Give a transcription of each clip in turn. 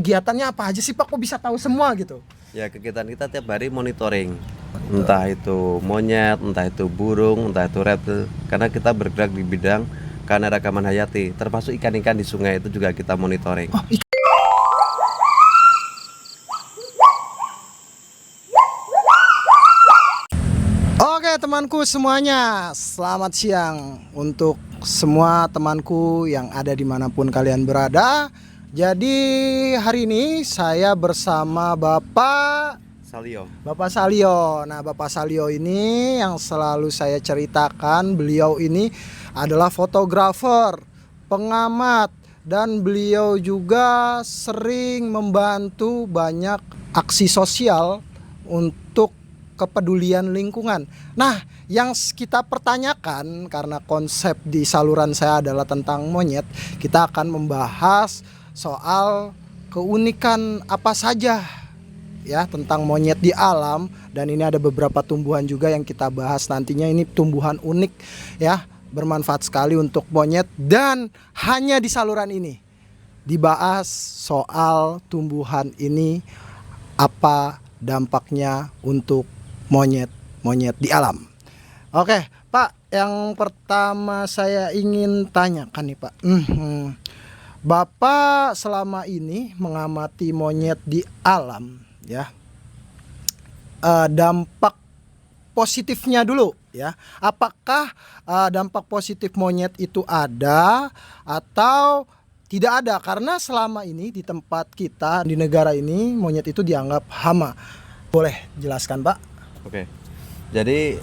Kegiatannya apa aja sih Pak? Kok bisa tahu semua gitu? Ya, kegiatan kita tiap hari monitoring. Entah itu monyet, entah itu burung, entah itu reptil. Karena kita bergerak di bidang keanekaragaman hayati, termasuk ikan-ikan di sungai itu juga kita monitoring. Oh, Oke temanku semuanya, selamat siang untuk semua temanku yang ada dimanapun kalian berada. Jadi hari ini saya bersama Bapak Salio. Nah, Bapak Salio ini yang selalu saya ceritakan, beliau ini adalah fotografer, pengamat, dan beliau juga sering membantu banyak aksi sosial untuk kepedulian lingkungan. Nah, yang kita pertanyakan karena konsep di saluran saya adalah tentang monyet, kita akan membahas soal keunikan apa saja ya tentang monyet di alam, dan ini ada beberapa tumbuhan juga yang kita bahas nantinya. Ini tumbuhan unik ya, bermanfaat sekali untuk monyet, dan hanya di saluran ini dibahas soal tumbuhan ini apa dampaknya untuk monyet di alam. Oke, Pak, yang pertama saya ingin tanyakan nih, Pak. Bapak selama ini mengamati monyet di alam, ya. Dampak positifnya dulu, ya. Apakah dampak positif monyet itu ada atau tidak ada? Karena selama ini di tempat kita di negara ini monyet itu dianggap hama. Boleh jelaskan, Pak? Oke. Jadi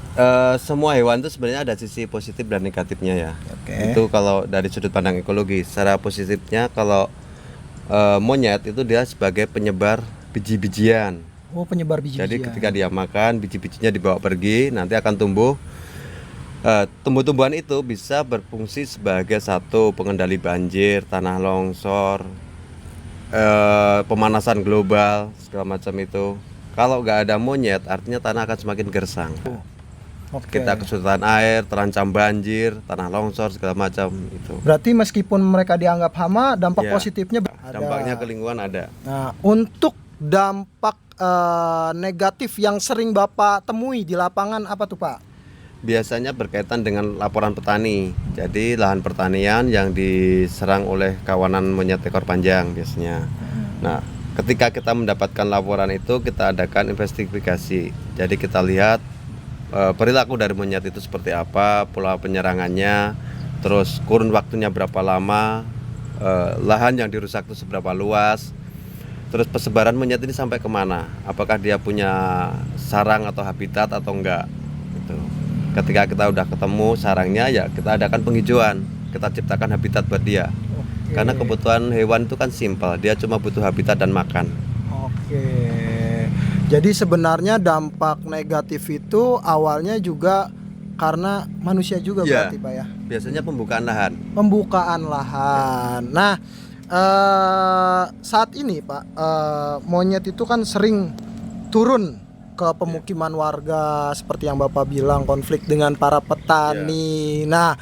semua hewan itu sebenarnya ada sisi positif dan negatifnya ya. Oke. Itu kalau dari sudut pandang ekologi. Secara positifnya kalau monyet itu dia sebagai penyebar biji-bijian. Oh, penyebar biji-bijian. Jadi ketika dia makan, biji-bijinya dibawa pergi, nanti akan tumbuh. Tumbuh-tumbuhan itu bisa berfungsi sebagai satu pengendali banjir, tanah longsor, pemanasan global, segala macam itu. Kalau nggak ada monyet, artinya tanah akan semakin gersang. Oke. Kita kesulitan air, terancam banjir, tanah longsor, segala macam itu. Berarti meskipun mereka dianggap hama, dampak Ya, positifnya ada. dampaknya ke lingkungan ada. Nah, untuk dampak negatif yang sering Bapak temui di lapangan apa tuh, Pak? Biasanya berkaitan dengan laporan petani. Jadi lahan pertanian yang diserang oleh kawanan monyet ekor panjang biasanya. Nah, ketika kita mendapatkan laporan itu, kita adakan investigasi. Jadi kita lihat perilaku dari monyet itu seperti apa, pola penyerangannya, terus kurun waktunya berapa lama, lahan yang dirusak itu seberapa luas, terus persebaran monyet ini sampai kemana, apakah dia punya sarang atau habitat atau enggak. Gitu. Ketika kita udah ketemu sarangnya, ya kita adakan penghijauan, kita ciptakan habitat buat dia. Karena kebutuhan hewan itu kan simpel, dia cuma butuh habitat dan makan. Oke. Jadi sebenarnya dampak negatif itu awalnya juga karena manusia juga Ya, berarti, Pak ya. biasanya pembukaan lahan. Pembukaan lahan. Nah, saat ini Pak, monyet itu kan sering turun ke pemukiman warga seperti yang Bapak bilang, konflik dengan para petani. Nah,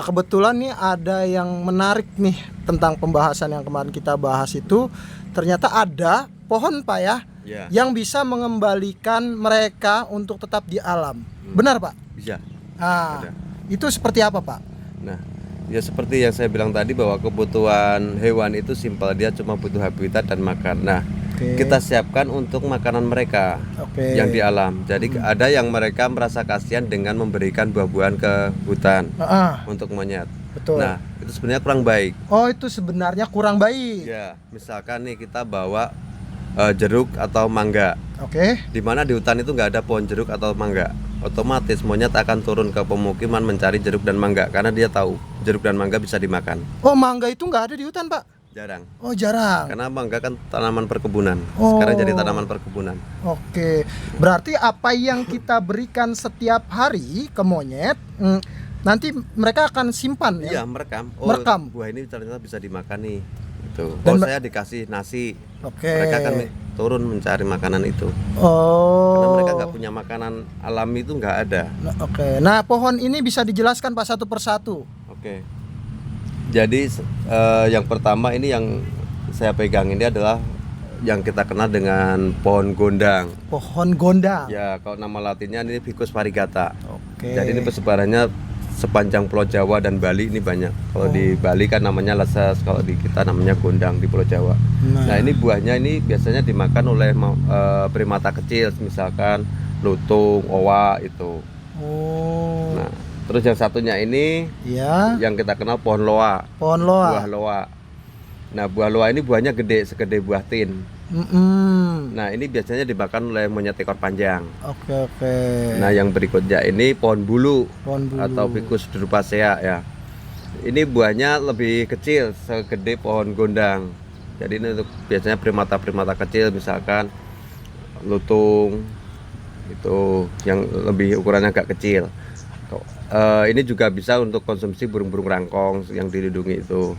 kebetulan nih ada yang menarik nih tentang pembahasan yang kemarin kita bahas itu. Ternyata ada pohon, Pak ya, yang bisa mengembalikan mereka untuk tetap di alam. Benar, Pak? Bisa. Nah, Ada. itu seperti apa, Pak? Nah, ya seperti yang saya bilang tadi bahwa kebutuhan hewan itu simpel, dia cuma butuh habitat dan makan. Nah, kita siapkan untuk makanan mereka yang di alam. Jadi ada yang mereka merasa kasihan dengan memberikan buah-buahan ke hutan untuk monyet. Betul. Nah, itu sebenarnya kurang baik. Oh, itu sebenarnya kurang baik. Ya, misalkan nih kita bawa jeruk atau mangga. Oke. Di mana di hutan itu nggak ada pohon jeruk atau mangga. Otomatis monyet akan turun ke pemukiman mencari jeruk dan mangga karena dia tahu jeruk dan mangga bisa dimakan. Oh, mangga itu nggak ada di hutan, Pak? Jarang. Oh, jarang. Karena mangga kan tanaman perkebunan. Oh. Sekarang jadi tanaman perkebunan. Oke. Berarti apa yang kita berikan setiap hari ke monyet, nanti mereka akan simpan ya? Iya, merekam. Oh, merekam. buah ini ternyata bisa dimakan nih. Itu. Dan saya dikasih nasi. Oke. Mereka akan turun mencari makanan itu. Oh. Karena mereka nggak punya makanan alami itu nggak ada. Oke. Nah, pohon ini bisa dijelaskan Pak satu persatu. Oke. Jadi yang pertama ini yang saya pegang ini adalah yang kita kenal dengan pohon gondang. Pohon gondang. Ya, kalau nama latinnya ini Ficus variegata. Oke. Jadi ini persebarannya sepanjang Pulau Jawa dan Bali ini banyak. Kalau di Bali kan namanya lesas, kalau di kita namanya gondang di Pulau Jawa. Nah, ini buahnya ini biasanya dimakan oleh primata kecil, misalkan lutung, owa itu. Oh. Nah, terus yang satunya ini Ya. yang kita kenal pohon loa. Pohon loa. Buah loa. Nah, buah loa ini buahnya gede, segede buah tin. Nah, ini biasanya dimakan oleh monyet ekor panjang. Oke. Nah, yang berikutnya ini pohon bulu, Pohon bulu. atau Ficus drupacea ya. Ini buahnya lebih kecil, segede pohon gondang. Jadi ini untuk biasanya primata-primata kecil, misalkan lutung itu yang lebih ukurannya agak kecil. Ini juga bisa untuk konsumsi burung-burung rangkong yang dilindungi itu.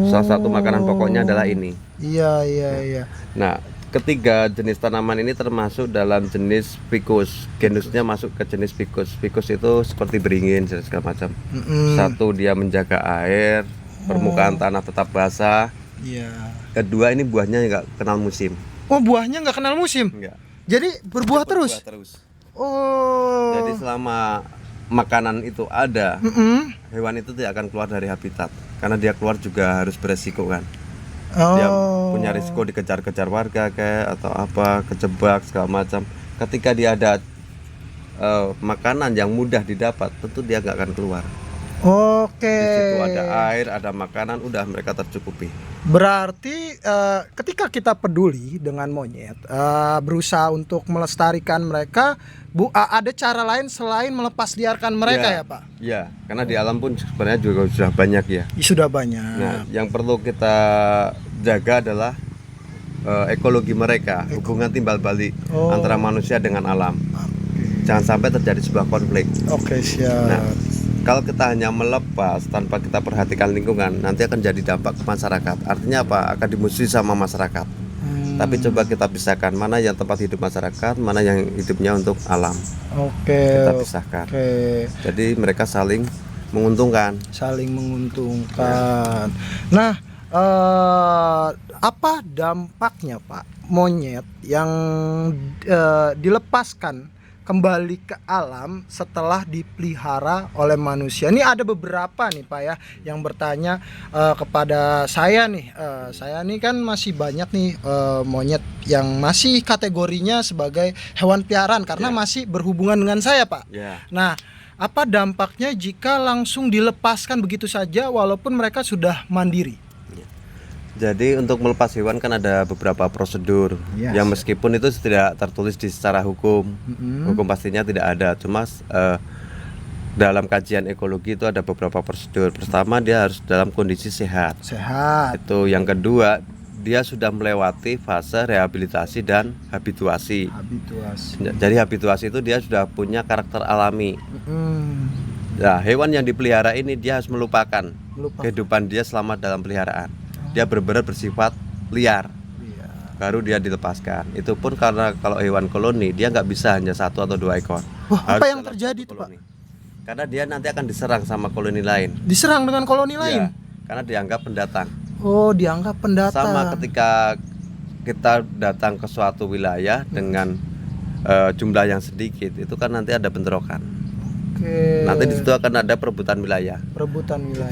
Salah satu makanan pokoknya adalah ini. Iya. Nah, ketiga jenis tanaman ini termasuk dalam jenis Ficus. Genusnya masuk ke jenis Ficus. Ficus itu seperti beringin segala macam. Satu, dia menjaga air, permukaan tanah tetap basah. Iya. Kedua, ini buahnya nggak kenal musim. Oh, buahnya nggak kenal musim. Enggak. Jadi berbuah terus. Oh. Jadi selama makanan itu ada, hewan itu tidak akan keluar dari habitat. Karena dia keluar juga harus beresiko kan. Dia punya risiko dikejar-kejar warga kayak atau apa, kejebak segala macam. Ketika dia ada makanan yang mudah didapat, tentu dia nggak akan keluar. Oke. Di situ ada air, ada makanan, udah mereka tercukupi. Berarti ketika kita peduli dengan monyet, berusaha untuk melestarikan mereka, ada cara lain selain melepas liarkan mereka ya Pak? Iya, karena di alam pun sebenarnya juga sudah banyak ya. Sudah banyak. Nah, yang perlu kita jaga adalah ekologi mereka, hubungan timbal balik antara manusia dengan alam. Jangan sampai terjadi sebuah konflik. Oke, siap. Nah, kalau kita hanya melepas tanpa kita perhatikan lingkungan, nanti akan jadi dampak ke masyarakat. Artinya apa? Akan dimusuhi sama masyarakat. Tapi coba kita pisahkan mana yang tempat hidup masyarakat, mana yang hidupnya untuk alam. Oke. Kita pisahkan. Oke. Jadi mereka saling menguntungkan. Saling menguntungkan. Nah, apa dampaknya Pak monyet yang dilepaskan kembali ke alam setelah dipelihara oleh manusia? Ini ada beberapa nih Pak ya yang bertanya kepada saya nih. Saya nih kan masih banyak nih monyet yang masih kategorinya sebagai hewan piaraan karena masih berhubungan dengan saya Pak. Nah, apa dampaknya jika langsung dilepaskan begitu saja walaupun mereka sudah mandiri? Jadi untuk melepas hewan kan ada beberapa prosedur yang meskipun itu tidak tertulis di secara hukum, hukum pastinya tidak ada. Cuma dalam kajian ekologi itu ada beberapa prosedur. Pertama, dia harus dalam kondisi sehat. Itu yang kedua, dia sudah melewati fase rehabilitasi dan habituasi. Jadi habituasi itu dia sudah punya karakter alami. Nah, hewan yang dipelihara ini dia harus melupakan kehidupan dia selama dalam peliharaan. Dia benar-benar bersifat liar, baru dia dilepaskan. Itu pun karena kalau hewan koloni dia nggak bisa hanya 1 atau 2 ekor. Apa yang terjadi itu Pak? Karena dia nanti akan diserang sama koloni lain. Diserang dengan koloni lain? Karena dianggap pendatang. Oh, dianggap pendatang. Sama ketika kita datang ke suatu wilayah dengan jumlah yang sedikit, itu kan nanti ada bentrokan. Nanti di situ akan ada perebutan wilayah.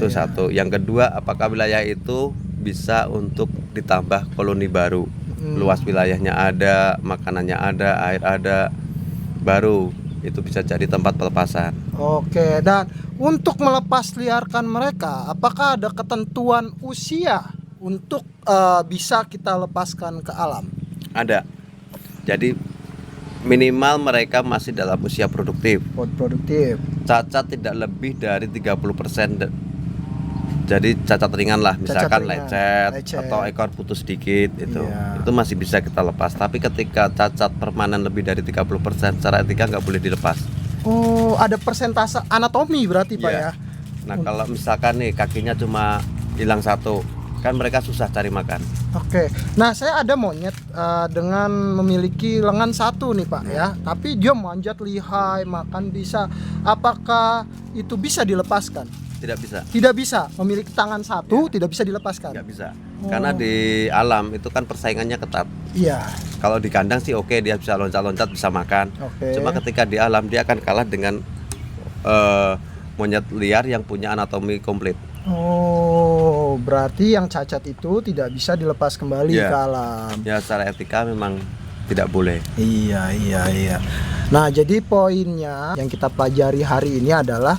Itu satu. Yang kedua, apakah wilayah itu bisa untuk ditambah koloni baru? Luas wilayahnya ada, makanannya ada, air ada, baru itu bisa jadi tempat pelepasan. Oke, dan untuk melepas liarkan mereka, apakah ada ketentuan usia untuk bisa kita lepaskan ke alam? Ada. Jadi minimal mereka masih dalam usia produktif. Cacat tidak lebih dari 30%. Jadi cacat ringan lah, misalkan lecet atau ekor putus sedikit itu masih bisa kita lepas. Tapi ketika cacat permanen lebih dari 30%, secara etika nggak boleh dilepas. Oh, ada persentase anatomi berarti Pak ya? Nah, kalau misalkan nih kakinya cuma hilang 1, kan mereka susah cari makan. Oke. Nah, saya ada monyet dengan memiliki lengan 1 nih Pak ya, tapi dia manjat lihai, makan bisa. Apakah itu bisa dilepaskan? Tidak bisa. Tidak bisa memiliki tangan satu, tidak bisa dilepaskan. Nggak bisa. Oh. Karena di alam itu kan persaingannya ketat. Iya. Kalau di kandang sih oke, dia bisa loncat-loncat, bisa makan. Oke. Cuma ketika di alam dia akan kalah dengan monyet liar yang punya anatomi komplit. Oh, berarti yang cacat itu tidak bisa dilepas kembali Iya. ke alam. Ya secara etika memang tidak boleh. Iya. Nah, jadi poinnya yang kita pelajari hari ini adalah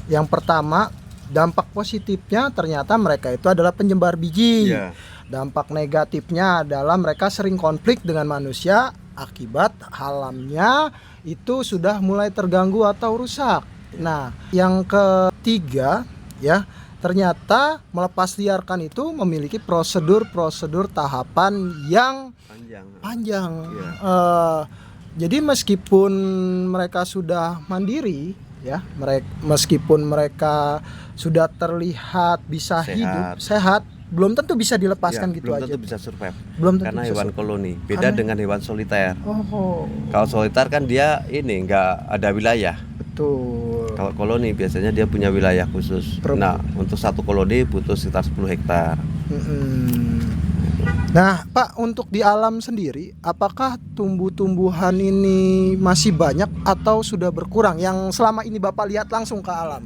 yang pertama, dampak positifnya ternyata mereka itu adalah penyebar biji. Iya. Dampak negatifnya adalah mereka sering konflik dengan manusia akibat alamnya itu sudah mulai terganggu atau rusak. Nah, yang ketiga ya, ternyata melepas liarkan itu memiliki prosedur tahapan yang panjang. Iya. Jadi meskipun mereka sudah mandiri ya, meskipun mereka sudah terlihat bisa hidup sehat, belum tentu bisa dilepaskan Ya, gitu belum aja. tentu bisa survive. Belum tentu Karena bisa hewan survive. koloni beda Karena- dengan hewan soliter. Oh, Kalau soliter kan dia ini nggak ada wilayah. betul. Kalau koloni biasanya dia punya wilayah khusus. Nah, untuk satu koloni butuh sekitar 10 hektar. Mm-mm. Nah, Pak, untuk di alam sendiri, apakah tumbuh-tumbuhan ini masih banyak atau sudah berkurang? Yang selama ini Bapak lihat langsung ke alam,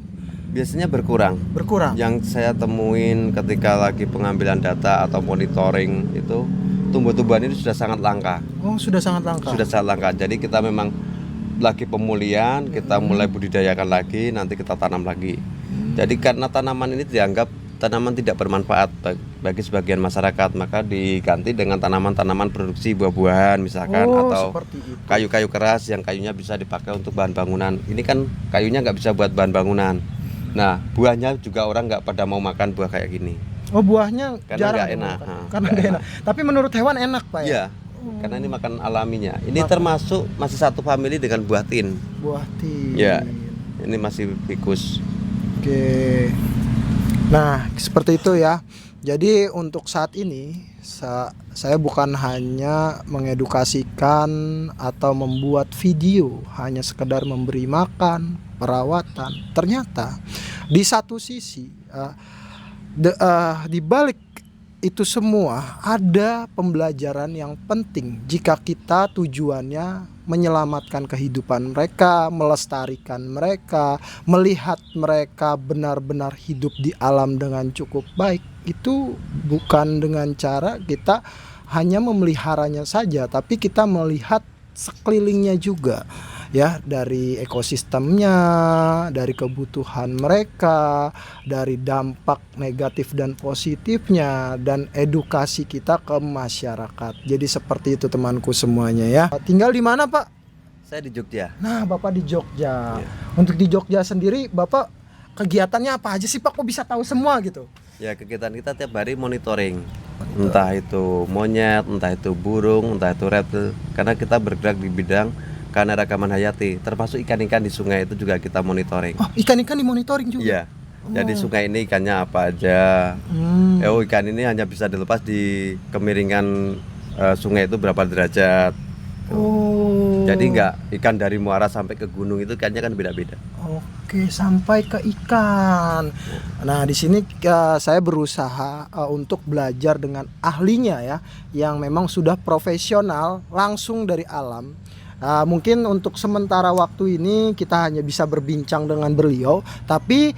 Biasanya berkurang. berkurang. Yang saya temuin ketika lagi pengambilan data atau monitoring itu, tumbuh-tumbuhan ini sudah sangat langka. Oh, sudah sangat langka. Sudah sangat langka. Jadi kita memang lagi pemulihan, kita mulai budidayakan lagi, nanti kita tanam lagi. Jadi karena tanaman ini dianggap tanaman tidak bermanfaat bagi sebagian masyarakat, maka diganti dengan tanaman-tanaman produksi buah-buahan misalkan, Oh, atau seperti itu. kayu-kayu keras yang kayunya bisa dipakai untuk bahan bangunan. Ini kan kayunya nggak bisa buat bahan bangunan. Nah, buahnya juga orang nggak pada mau makan buah kayak gini. Oh, buahnya Karena jarang nggak enak. dimakan. Nah, Karena nggak nggak enak. Tapi menurut hewan enak, Pak ya? Iya, karena ini makan alaminya. Ini Makan. termasuk masih satu famili dengan buah tin. Buah tin. Ya, ini masih ficus. Oke. Nah, seperti itu ya. Jadi untuk saat ini saya bukan hanya mengedukasikan atau membuat video, hanya sekedar memberi makan, perawatan. Ternyata di satu sisi di balik itu semua ada pembelajaran yang penting jika kita tujuannya menyelamatkan kehidupan mereka, melestarikan mereka, melihat mereka benar-benar hidup di alam dengan cukup baik. Itu bukan dengan cara kita hanya memeliharanya saja, tapi kita melihat sekelilingnya juga, ya, dari ekosistemnya, dari kebutuhan mereka, dari dampak negatif dan positifnya, dan edukasi kita ke masyarakat. Jadi seperti itu temanku semuanya ya. Tinggal di mana, Pak? Saya di Jogja. Nah, Bapak di Jogja. Iya. Untuk di Jogja sendiri, Bapak kegiatannya apa aja sih, Pak? Kok bisa tahu semua gitu? Ya, kegiatan kita tiap hari monitoring. Entah itu monyet, entah itu burung, entah itu reptil. Karena kita bergerak di bidang keanekaragaman hayati, termasuk ikan-ikan di sungai itu juga kita monitoring. Oh, ikan-ikan dimonitoring juga? Iya. Jadi sungai ini ikannya apa aja. Ikan ini hanya bisa dilepas di kemiringan sungai itu berapa derajat. Oh. Jadi nggak ikan dari muara sampai ke gunung itu ikannya kan beda-beda. Oke, sampai ke ikan. Nah, di sini saya berusaha untuk belajar dengan ahlinya ya, yang memang sudah profesional langsung dari alam. Mungkin untuk sementara waktu ini kita hanya bisa berbincang dengan beliau, tapi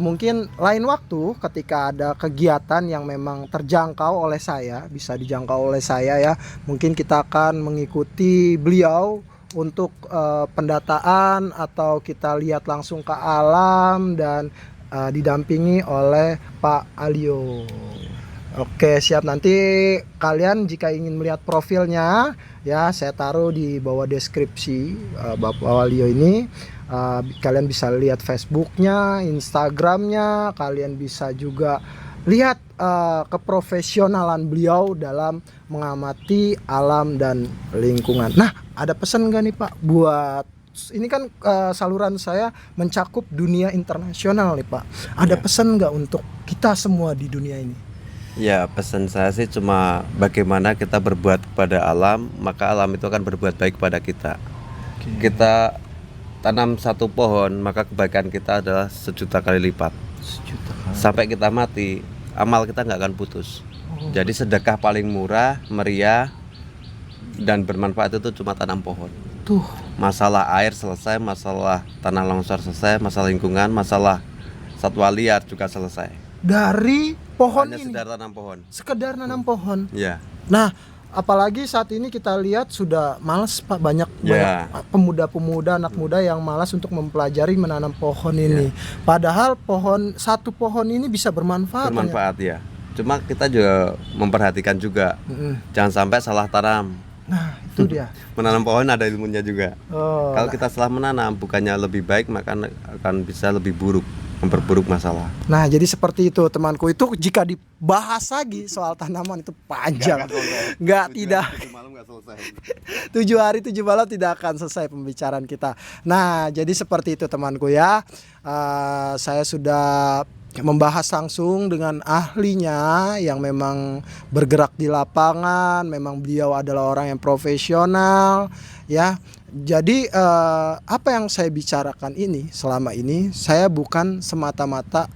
mungkin lain waktu ketika ada kegiatan yang memang terjangkau oleh saya, bisa dijangkau oleh saya ya, mungkin kita akan mengikuti beliau untuk pendataan atau kita lihat langsung ke alam dan didampingi oleh Pak Alio. Oke, siap. Nanti kalian jika ingin melihat profilnya ya, saya taruh di bawah deskripsi Bapak Alio ini. Kalian bisa lihat Facebooknya, Instagramnya, kalian bisa juga lihat keprofesionalan beliau dalam mengamati alam dan lingkungan. Nah, ada pesan nggak nih Pak buat ini kan saluran saya mencakup dunia internasional nih Pak. Ada pesan nggak untuk kita semua di dunia ini? Ya, pesan saya sih cuma bagaimana kita berbuat kepada alam, maka alam itu akan berbuat baik kepada kita. Kita tanam satu pohon, maka kebaikan kita adalah 1.000.000 kali lipat. Sejuta kali. Sampai kita mati, amal kita nggak akan putus. Jadi sedekah paling murah, meriah, dan bermanfaat itu cuma tanam pohon. Tuh, Masalah air selesai, masalah tanah longsor selesai, masalah lingkungan, masalah satwa liar juga selesai. dari pohon Hanya ini. sekedar tanam pohon. Sekedar nanam pohon. Ya, Nah, apalagi saat ini kita lihat sudah malas Pak, banyak Ya. pemuda-pemuda, anak muda yang malas untuk mempelajari menanam pohon ini. Padahal satu pohon ini bisa bermanfaat. bermanfaat ya. Cuma kita juga memperhatikan juga, Mm-mm. jangan sampai salah tanam. Nah, itu dia. Menanam pohon ada ilmunya juga. Oh, Kalau kita salah menanam, bukannya lebih baik, maka akan bisa lebih buruk, memperburuk masalah. nah, jadi seperti itu temanku. Itu jika dibahas lagi soal tanaman itu panjang. Tidak. 7 hari 7 malam tidak akan selesai pembicaraan kita. Nah, jadi seperti itu temanku ya. Saya sudah membahas langsung dengan ahlinya yang memang bergerak di lapangan. Memang beliau adalah orang yang profesional ya. Jadi apa yang saya bicarakan ini selama ini saya bukan semata-mata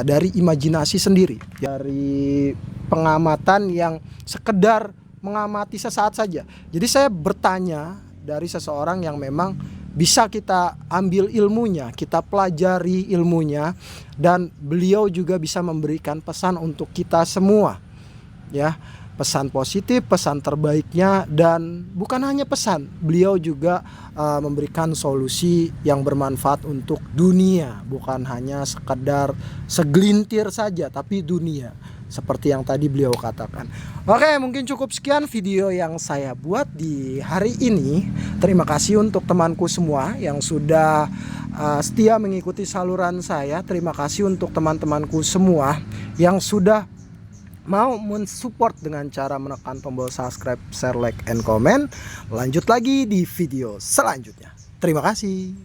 dari imajinasi sendiri, dari pengamatan yang sekedar mengamati sesaat saja. Jadi saya bertanya dari seseorang yang memang bisa kita ambil ilmunya, kita pelajari ilmunya, dan beliau juga bisa memberikan pesan untuk kita semua. Ya, pesan positif, pesan terbaiknya, dan bukan hanya pesan, beliau juga memberikan solusi yang bermanfaat untuk dunia, bukan hanya sekedar segelintir saja, tapi dunia. Seperti yang tadi beliau katakan. Oke, mungkin cukup sekian video yang saya buat di hari ini. Terima kasih untuk temanku semua yang sudah setia mengikuti saluran saya. Terima kasih untuk teman-temanku semua yang sudah mau mensupport dengan cara menekan tombol subscribe, share, like, and comment. Lanjut lagi di video selanjutnya. Terima kasih.